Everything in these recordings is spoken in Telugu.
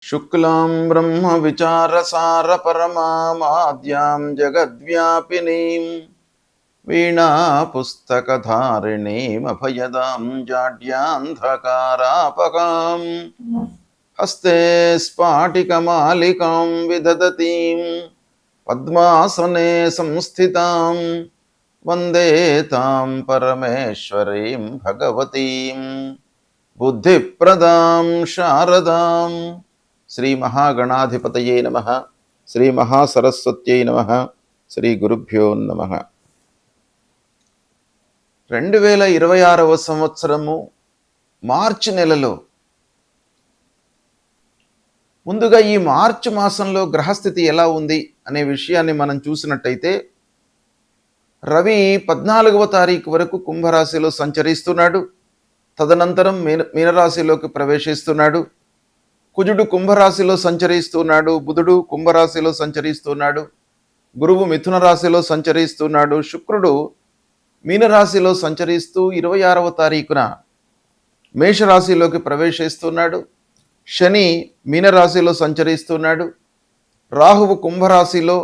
శుక్లాం బ్రహ్మ విచారసార పరమాద్యాం జగద్వ్యాపినీం వీణా పుస్తకధారిణీం అభయదాం జాడ్యాంధకారాపకాం హస్తే స్ఫాటికమాలికాం విదదతీం పద్మాసనే సంస్థితాం వందే తాం పరమేశ్వరీం భగవతీం బుద్ధిప్రదాం శారదాం. శ్రీ మహాగణాధిపతయే నమః. శ్రీ మహాసరస్వత్యై నమః. శ్రీ గురుభ్యో నమః. 2026వ సంవత్సరము మార్చి నెలలో, ముందుగా ఈ మార్చి మాసంలో గ్రహస్థితి ఎలా ఉంది అనే విషయాన్ని మనం చూసినట్టయితే, రవి 14వ తారీఖు వరకు కుంభరాశిలో సంచరిస్తున్నాడు. తదనంతరం మీనరాశిలోకి ప్రవేశిస్తున్నాడు. కుజుడు కుంభరాశిలో సంచరిస్తున్నాడు. బుధుడు కుంభరాశిలో సంచరిస్తున్నాడు. గురువు మిథున రాశిలో సంచరిస్తున్నాడు. శుక్రుడు మీనరాశిలో సంచరిస్తూ 26వ తారీఖున మేషరాశిలోకి ప్రవేశిస్తున్నాడు. శని మీనరాశిలో సంచరిస్తున్నాడు. రాహువు కుంభరాశిలో,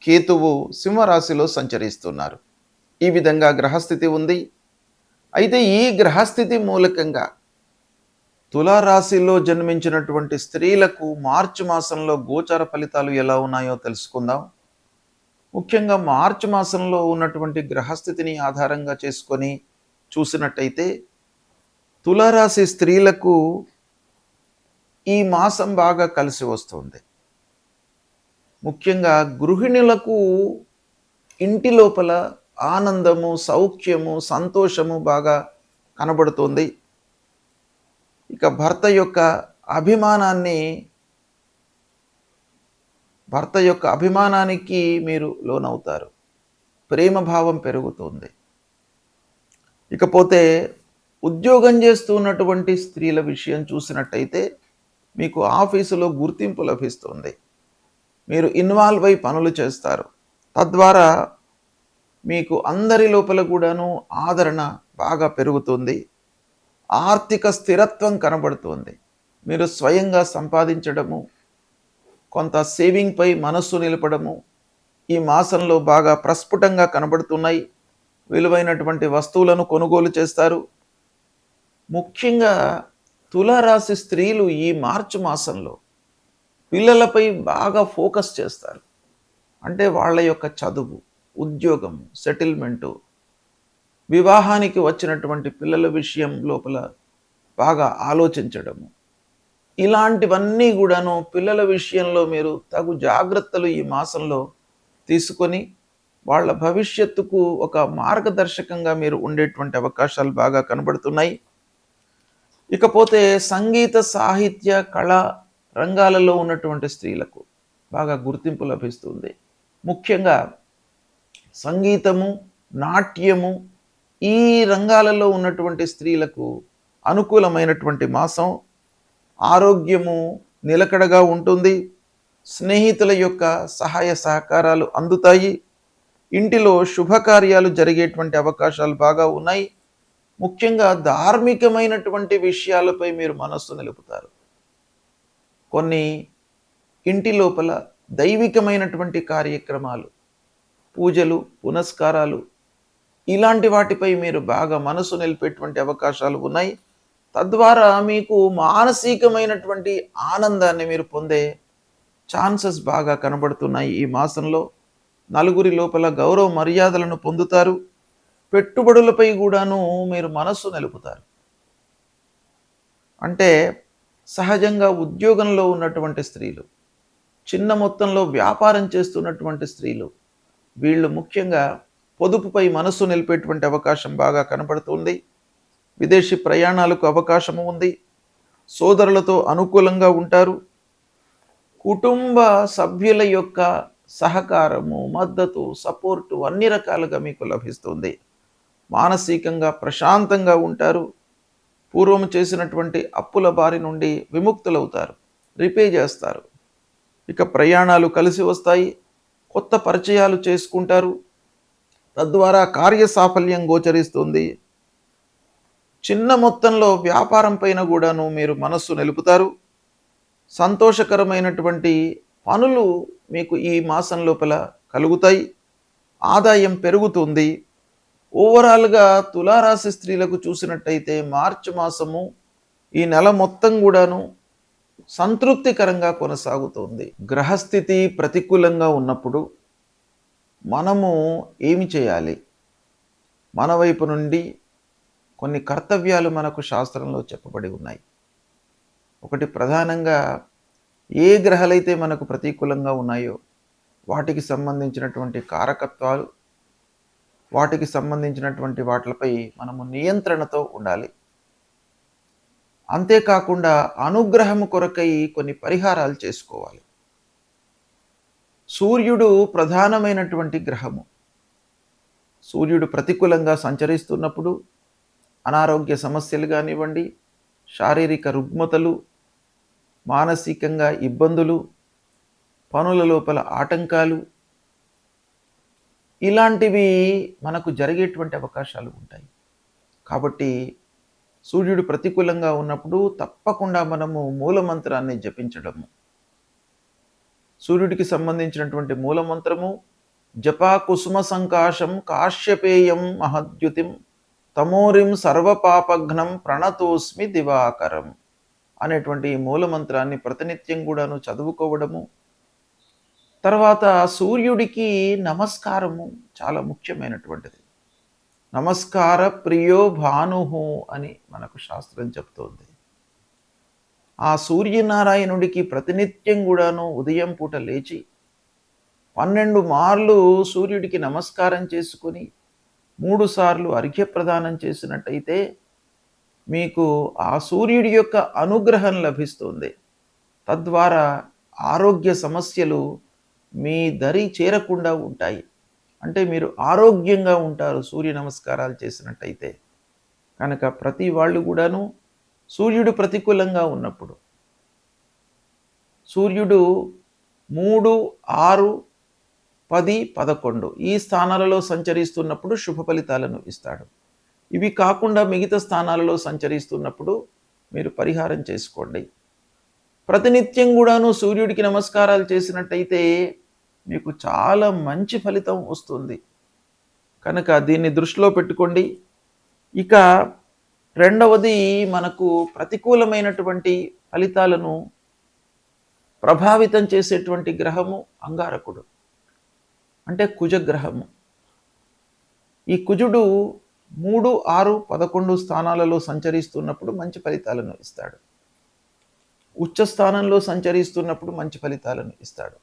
కేతువు సింహరాశిలో సంచరిస్తున్నారు. ఈ విధంగా గ్రహస్థితి ఉంది. అయితే ఈ గ్రహస్థితి మూలకంగా తులారాశిలో జన్మించినటువంటి స్త్రీలకు మార్చి మాసంలో గోచార ఫలితాలు ఎలా ఉన్నాయో తెలుసుకుందాం. ముఖ్యంగా మార్చి మాసంలో ఉన్నటువంటి గ్రహస్థితిని ఆధారంగా చేసుకొని చూసినట్టయితే, తులారాశి స్త్రీలకు ఈ మాసం బాగా కలిసి వస్తుంది. ముఖ్యంగా గృహిణులకు ఇంటి లోపల ఆనందము, సౌఖ్యము, సంతోషము బాగా కనబడుతుంది. ఇక భర్త యొక్క అభిమానానికి మీరు లోనవుతారు. ప్రేమ భావం పెరుగుతుంది. ఇకపోతే ఉద్యోగం చేస్తున్నటువంటి స్త్రీల విషయం చూసినట్టయితే, మీకు ఆఫీసులో గుర్తింపు లభిస్తుంది. మీరు ఇన్వాల్వ్ అయి పనులు చేస్తారు. తద్వారా మీకు అందరి లోపల కూడాను ఆదరణ బాగా పెరుగుతుంది. ఆర్థిక స్థిరత్వం కనబడుతుంది. మీరు స్వయంగా సంపాదించడము, కొంత సేవింగ్పై మనస్సు నిలపడము ఈ మాసంలో బాగా ప్రస్ఫుటంగా కనబడుతున్నాయి. విలువైనటువంటి వస్తువులను కొనుగోలు చేస్తారు. ముఖ్యంగా తులారాశి స్త్రీలు ఈ మార్చి మాసంలో పిల్లలపై బాగా ఫోకస్ చేస్తారు. అంటే వాళ్ళ యొక్క చదువు, ఉద్యోగం, సెటిల్మెంటు, వివాహానికి వచ్చినటువంటి పిల్లల విషయం లోపల బాగా ఆలోచించడము, ఇలాంటివన్నీ కూడాను పిల్లల విషయంలో మీరు తగు జాగ్రత్తలు ఈ మాసంలో తీసుకొని వాళ్ళ భవిష్యత్తుకు ఒక మార్గదర్శకంగా మీరు ఉండేటువంటి అవకాశాలు బాగా కనబడుతున్నాయి. ఇకపోతే సంగీత, సాహిత్య, కళా రంగాలలో ఉన్నటువంటి స్త్రీలకు బాగా గుర్తింపు లభిస్తుంది. ముఖ్యంగా సంగీతము, నాట్యము ఈ రంగాలలో ఉన్నటువంటి స్త్రీలకు అనుకూలమైనటువంటి మాసం. ఆరోగ్యము నిలకడగా ఉంటుంది. స్నేహితుల యొక్క సహాయ సహకారాలు అందుతాయి. ఇంటిలో శుభకార్యాలు జరిగేటువంటి అవకాశాలు బాగా ఉన్నాయి. ముఖ్యంగా ధార్మికమైనటువంటి విషయాలపై మీరు మనస్సు నిలుపుతారు. కొన్ని ఇంటి లోపల దైవికమైనటువంటి కార్యక్రమాలు, పూజలు, పునస్కారాలు ఇలాంటి వాటిపై మీరు బాగా మనసు నిలిపేటువంటి అవకాశాలు ఉన్నాయి. తద్వారా మీకు మానసికమైనటువంటి ఆనందాన్ని మీరు పొందే ఛాన్సెస్ బాగా కనబడుతున్నాయి. ఈ మాసంలో నలుగురి లోపల గౌరవ మర్యాదలను పొందుతారు. పెట్టుబడులపై కూడాను మీరు మనస్సు నిలుపుతారు. అంటే సహజంగా ఉద్యోగంలో ఉన్నటువంటి స్త్రీలు, చిన్న మొత్తంలో వ్యాపారం చేస్తున్నటువంటి స్త్రీలు, వీళ్ళు ముఖ్యంగా పొదుపుపై మనస్సు నిలిపేటువంటి అవకాశం బాగా కనపడుతుంది. విదేశీ ప్రయాణాలకు అవకాశము ఉంది. సోదరులతో అనుకూలంగా ఉంటారు. కుటుంబ సభ్యుల యొక్క సహకారము, మద్దతు, సపోర్టు అన్ని రకాలుగా మీకు లభిస్తుంది. మానసికంగా ప్రశాంతంగా ఉంటారు. పూర్వం చేసినటువంటి అప్పుల బారి నుండి విముక్తులవుతారు, రిపే చేస్తారు. ఇక ప్రయాణాలు కలిసి వస్తాయి. కొత్త పరిచయాలు చేసుకుంటారు. తద్వారా కార్యసాఫల్యం గోచరిస్తుంది. చిన్న మొత్తంలో వ్యాపారం పైన కూడాను మీరు మనస్సు నిలుపుతారు. సంతోషకరమైనటువంటి పనులు మీకు ఈ మాసం లోపల కలుగుతాయి. ఆదాయం పెరుగుతుంది. ఓవరాల్గా తులారాశి స్త్రీలకు చూసినట్టయితే మార్చి మాసము ఈ నెల మొత్తం కూడాను సంతృప్తికరంగా కొనసాగుతుంది. గ్రహస్థితి ప్రతికూలంగా ఉన్నప్పుడు మనము ఏమి చేయాలి? మన వైపు నుండి కొన్ని కర్తవ్యాలు మనకు శాస్త్రంలో చెప్పబడి ఉన్నాయి. ఒకటి, ప్రధానంగా ఏ గ్రహాలైతే మనకు ప్రతికూలంగా ఉన్నాయో వాటికి సంబంధించినటువంటి కారకత్వాలు, వాటికి సంబంధించినటువంటి వాటిపై మనము నియంత్రణతో ఉండాలి. అంతేకాకుండా అనుగ్రహము కొరకై కొన్ని పరిహారాలు చేసుకోవాలి. సూర్యుడు ప్రధానమైనటువంటి గ్రహము. సూర్యుడు ప్రతికూలంగా సంచరిస్తున్నప్పుడు అనారోగ్య సమస్యలు కానివ్వండి, శారీరక రుగ్మతలు, మానసికంగా ఇబ్బందులు, పనుల లోపల ఆటంకాలు, ఇలాంటివి మనకు జరిగేటువంటి అవకాశాలు ఉంటాయి. కాబట్టి సూర్యుడు ప్రతికూలంగా ఉన్నప్పుడు తప్పకుండా మనము మూలమంత్రాన్ని జపించడము. సూర్యుడికి సంబంధించినటువంటి మూలమంత్రము జపా కుసుమ సంకాశం కాశ్యపేయం మహద్యుతిం తమోరిం సర్వపాపఘ్నం ప్రణతోస్మి దివాకరం అనేటువంటి మూలమంత్రాన్ని ప్రతినిత్యం కూడాను చదువుకోవడము. తర్వాత సూర్యుడికి నమస్కారము చాలా ముఖ్యమైనటువంటిది. నమస్కార ప్రియో భానుహు అని మనకు శాస్త్రం చెప్తోంది. ఆ సూర్యనారాయణుడికి ప్రతినిత్యం కూడాను ఉదయం పూట లేచి 12 మార్లు సూర్యుడికి నమస్కారం చేసుకొని 3 సార్లు అర్ఘ్యప్రదానం చేసినట్టయితే మీకు ఆ సూర్యుడి యొక్క అనుగ్రహం లభిస్తుంది. తద్వారా ఆరోగ్య సమస్యలు మీ దరి చేరకుండా ఉంటాయి. అంటే మీరు ఆరోగ్యంగా ఉంటారు సూర్య నమస్కారాలు చేసినట్టయితే. కనుక ప్రతి వాళ్ళు కూడాను సూర్యుడు ప్రతికూలంగా ఉన్నప్పుడు, సూర్యుడు 3, 6, 10, 11 ఈ స్థానాలలో సంచరిస్తున్నప్పుడు శుభ ఫలితాలను ఇస్తాడు. ఇవి కాకుండా మిగతా స్థానాలలో సంచరిస్తున్నప్పుడు మీరు పరిహారం చేసుకోండి. ప్రతినిత్యం కూడాను సూర్యుడికి నమస్కారాలు చేసినట్టయితే మీకు చాలా మంచి ఫలితం వస్తుంది. కనుక దీన్ని దృష్టిలో పెట్టుకోండి. ఇక రెండవది, మనకు ప్రతికూలమైనటువంటి ఫలితాలను ప్రభావితం చేసేటువంటి గ్రహము అంగారకుడు, అంటే కుజగ్రహము. ఈ కుజుడు 3, 6, 11 స్థానాలలో సంచరిస్తున్నప్పుడు మంచి ఫలితాలను ఇస్తాడు. ఉచ్చ స్థానంలో సంచరిస్తున్నప్పుడు మంచి ఫలితాలను ఇస్తాడు.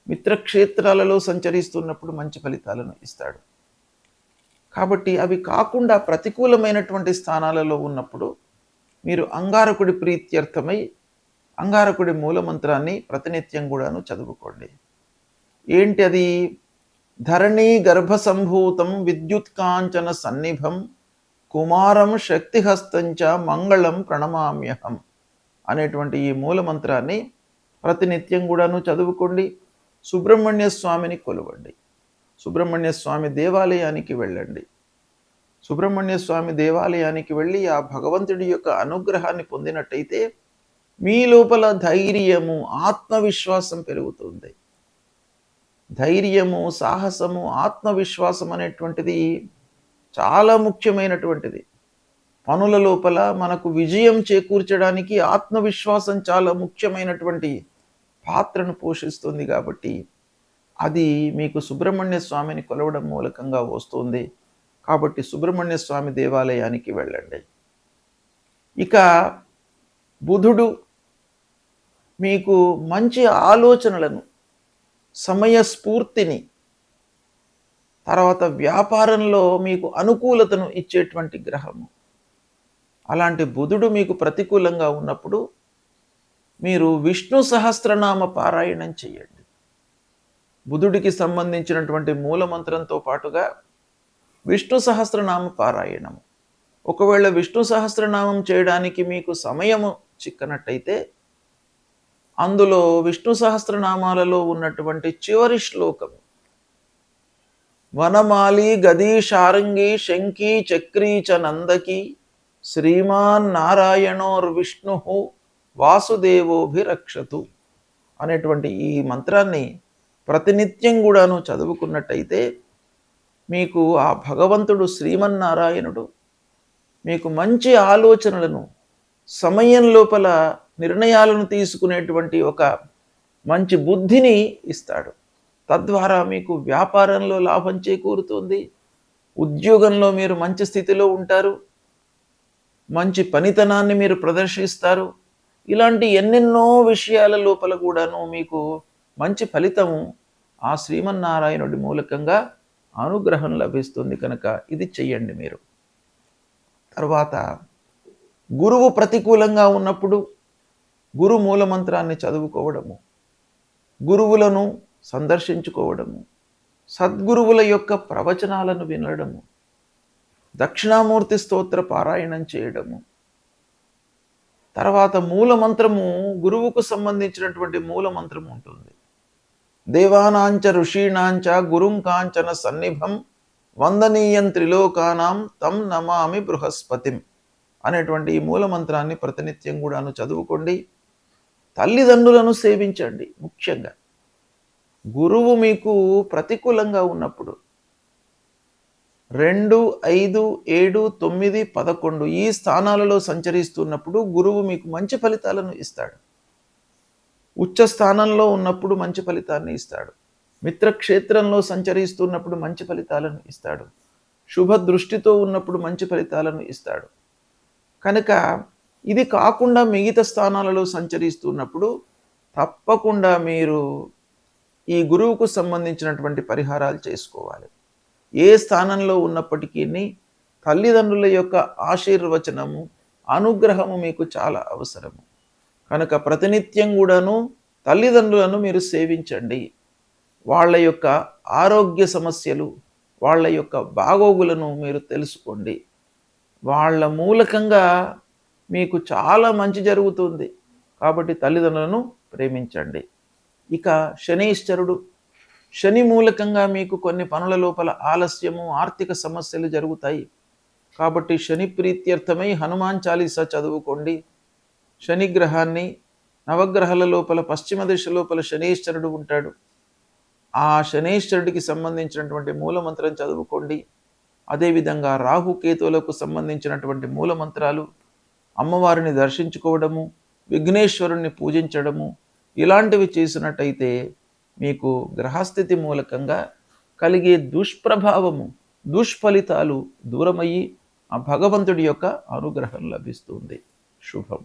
మిత్రక్షేత్రాలలో సంచరిస్తున్నప్పుడు మంచి ఫలితాలను ఇస్తాడు. కాబట్టి అవి కాకుండా ప్రతికూలమైనటువంటి స్థానాలలో ఉన్నప్పుడు మీరు అంగారకుడి ప్రీత్యర్థమై అంగారకుడి మూలమంత్రాన్ని ప్రతినిత్యం కూడాను చదువుకోండి. ఏంటి అది? ధరణీ గర్భసంభూతం విద్యుత్కాంచన సన్నిభం కుమారం శక్తిహస్తంచ మంగళం ప్రణమామ్యహం అనేటువంటి ఈ మూలమంత్రాన్ని ప్రతినిత్యం కూడాను చదువుకోండి. సుబ్రహ్మణ్య స్వామిని కొలవండి. సుబ్రహ్మణ్య స్వామి దేవాలయానికి వెళ్ళండి. సుబ్రహ్మణ్య స్వామి దేవాలయానికి వెళ్ళి ఆ భగవంతుడి యొక్క అనుగ్రహాన్ని పొందినట్టయితే మీ లోపల ధైర్యము, ఆత్మవిశ్వాసం పెరుగుతుంది. ధైర్యము, సాహసము, ఆత్మవిశ్వాసం అనేటువంటిది చాలా ముఖ్యమైనటువంటిది. పనుల లోపల మనకు విజయం చేకూర్చడానికి ఆత్మవిశ్వాసం చాలా ముఖ్యమైనటువంటి పాత్రను పోషిస్తుంది. కాబట్టి అది మీకు సుబ్రహ్మణ్య స్వామిని కొలవడం మూలకంగా వస్తుంది. కాబట్టి సుబ్రహ్మణ్య స్వామి దేవాలయానికి వెళ్ళండి. ఇక బుధుడు మీకు మంచి ఆలోచనలను, సమయస్ఫూర్తిని, తర్వాత వ్యాపారంలో మీకు అనుకూలతను ఇచ్చేటువంటి గ్రహము. అలాంటి బుధుడు మీకు ప్రతికూలంగా ఉన్నప్పుడు మీరు విష్ణు సహస్రనామ పారాయణం చేయండి. బుధుడికి సంబంధించినటువంటి మూలమంత్రంతో పాటుగా విష్ణు సహస్రనామ పారాయణము. ఒకవేళ విష్ణు సహస్రనామం చేయడానికి మీకు సమయము చిక్కనట్టయితే అందులో విష్ణు సహస్రనామాలలో ఉన్నటువంటి చివరి శ్లోకము వనమాలి గదీ శారంగి శంఖీ చక్రీ చ నందకి శ్రీమాన్ నారాయణోర్విష్ణు వాసుదేవోభిరక్షతు అనేటువంటి ఈ మంత్రాన్ని ప్రతినిత్యం కూడాను చదువుకున్నట్టయితే మీకు ఆ భగవంతుడు శ్రీమన్నారాయణుడు మీకు మంచి ఆలోచనలను సమయం లోపల నిర్ణయాలను తీసుకునేటువంటి ఒక మంచి బుద్ధిని ఇస్తాడు. తద్వారా మీకు వ్యాపారంలో లాభం చేకూరుతుంది, ఉద్యోగంలో మీరు మంచి స్థితిలో ఉంటారు, మంచి పనితనాన్ని మీరు ప్రదర్శిస్తారు. ఇలాంటి ఎన్నెన్నో విషయాల లోపల కూడాను మీకు మంచి ఫలితము ఆ శ్రీమన్నారాయణుడి మూలకంగా అనుగ్రహం లభిస్తుంది. కనుక ఇది చెయ్యండి మీరు. తర్వాత గురువు ప్రతికూలంగా ఉన్నప్పుడు గురు మూలమంత్రాన్ని చదువుకోవడము, గురువులను సందర్శించుకోవడము, సద్గురువుల యొక్క ప్రవచనాలను వినడము, దక్షిణామూర్తి స్తోత్ర పారాయణం చేయడము, తర్వాత మూలమంత్రము గురువుకు సంబంధించినటువంటి మూలమంత్రం ఉంటుంది. దేవానాంచ ఋషీణాంచ గురుం కాంచన సన్నిభం వందనీయం త్రిలోకానాం తం నమామి బృహస్పతిం అనేటువంటి ఈ మూలమంత్రాన్ని ప్రతినిత్యం కూడాను చదువుకోండి. తల్లిదండ్రులను సేవించండి. ముఖ్యంగా గురువు మీకు ప్రతికూలంగా ఉన్నప్పుడు 2, 5, 7, 9, 11 ఈ స్థానాలలో సంచరిస్తున్నప్పుడు గురువు మీకు మంచి ఫలితాలను ఇస్తాడు. ఉచ్చ స్థానంలో ఉన్నప్పుడు మంచి ఫలితాన్ని ఇస్తాడు. మిత్రక్షేత్రంలో సంచరిస్తున్నప్పుడు మంచి ఫలితాలను ఇస్తాడు. శుభ దృష్టితో ఉన్నప్పుడు మంచి ఫలితాలను ఇస్తాడు. కనుక ఇది కాకుండా మిగతా స్థానాలలో సంచరిస్తున్నప్పుడు తప్పకుండా మీరు ఈ గురువుకు సంబంధించినటువంటి పరిహారాలు చేసుకోవాలి. ఏ స్థానంలో ఉన్నప్పటికీ తల్లిదండ్రుల యొక్క ఆశీర్వచనము, అనుగ్రహము మీకు చాలా అవసరము. కనుక ప్రతినిత్యం కూడాను తల్లిదండ్రులను మీరు సేవించండి. వాళ్ళ యొక్క ఆరోగ్య సమస్యలు, వాళ్ళ యొక్క బాగోగులను మీరు తెలుసుకోండి. వాళ్ళ మూలకంగా మీకు చాలా మంచి జరుగుతుంది. కాబట్టి తల్లిదండ్రులను ప్రేమించండి. ఇక శనీశ్వరుడు, శని మూలకంగా మీకు కొన్ని పనుల లోపల ఆలస్యము, ఆర్థిక సమస్యలు జరుగుతాయి. కాబట్టి శని ప్రీత్యర్థమై హనుమాన్ చాలీసా చదువుకోండి. శనిగ్రహాన్ని నవగ్రహాల లోపల పశ్చిమ దిశ లోపల శనీశ్వరుడు ఉంటాడు. ఆ శనీశ్వరుడికి సంబంధించినటువంటి మూలమంత్రం చదువుకోండి. అదేవిధంగా రాహుకేతువులకు సంబంధించినటువంటి మూలమంత్రాలు, అమ్మవారిని దర్శించుకోవడము, విఘ్నేశ్వరుణ్ణి పూజించడము ఇలాంటివి చేసినట్టయితే మీకు గ్రహస్థితి మూలకంగా కలిగే దుష్ప్రభావము, దుష్ఫలితాలు దూరమయ్యి ఆ భగవంతుడి యొక్క అనుగ్రహం లభిస్తుంది. శుభం.